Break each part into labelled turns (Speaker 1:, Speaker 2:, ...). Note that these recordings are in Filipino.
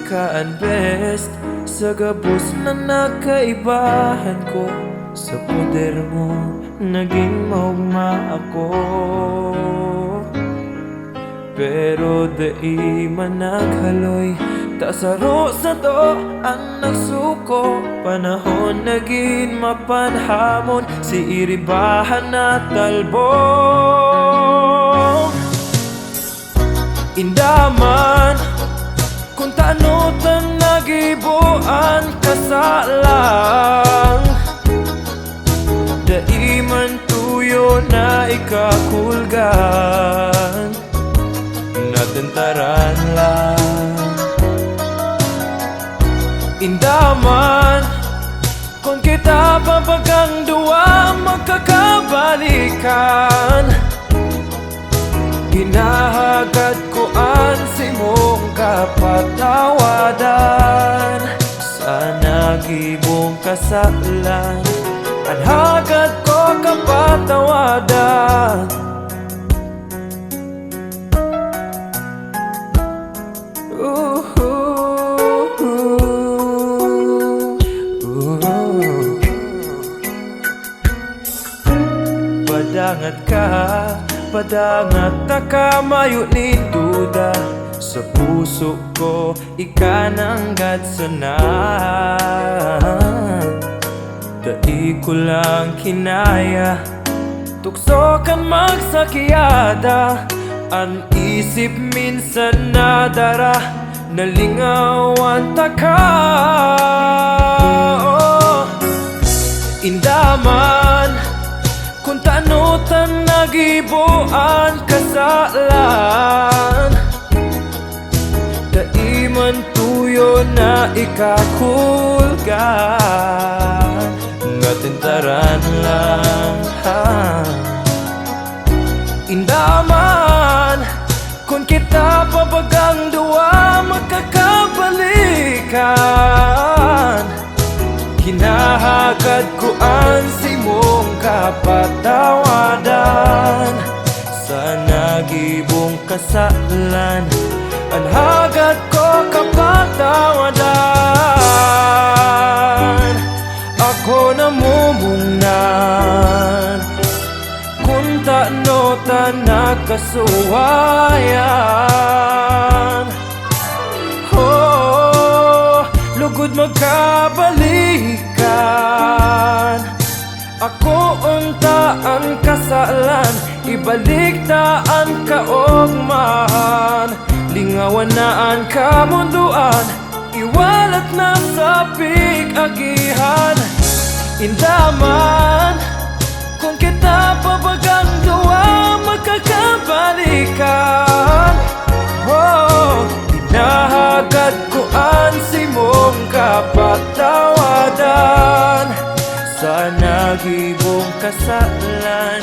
Speaker 1: ka ang best sa gabos na nakaibahan ko. Sa poder mo naging maugma ako, pero di man naghaloy. Tasaro sa to ang nagsuko, panahon naging mapanhamon. Si iribahan na talbong indaman, kung tanutan nagibuan kasalang. Dai man tuyo na ikakulgan, natentaran lang. Indaman, kung kita papagang duwa magkakabalikan. Hinahagad ko ang simong kapatawadan. Sa nagibong kasalan, ang hagad ko kapatawadan. Padangat ka, padangat na kamayo ni duda. Sa puso ko, ikananggad sanan. Dai ko lang kinaya, tukso kan magsakiada. Ang isip minsan nadara, nalingawan taka. Indaman, kung tanutan nagibuan kasalan. Dai man tuyo na ikakulgan, natentaran lang. Indaman, kung kita pabagang duwa magkakabalikan. Hinahagad ko ang simong kapatawadan. Sa nagibong kasalan, ang hagad ko kapatawadan. Ako namumungnan, kung tanutan nakasuwayan. Oh, lugod magkabalikan. Ako unta ang kasalan, ibalik ta ang kaugmahan. Lingawan na ang kamunduan, iwalat na sa pig-agihan. Indaman, kung kita pabagang duwa magkakabalikan. Oh, hinahagad ko ang simong kapatawadan. Sa nagibong kasalan,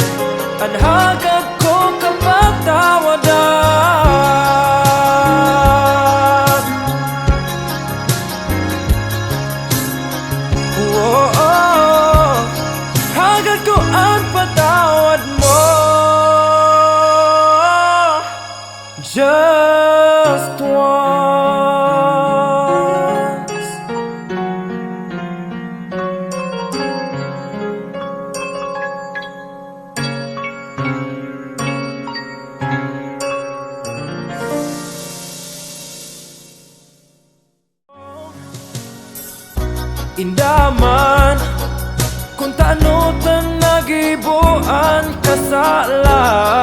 Speaker 1: ang hagad ko kapatawadan. Oh, oh, hagad ko ang patawad mo. Just once. Indaman, kung tanutan nagibuan kasalan.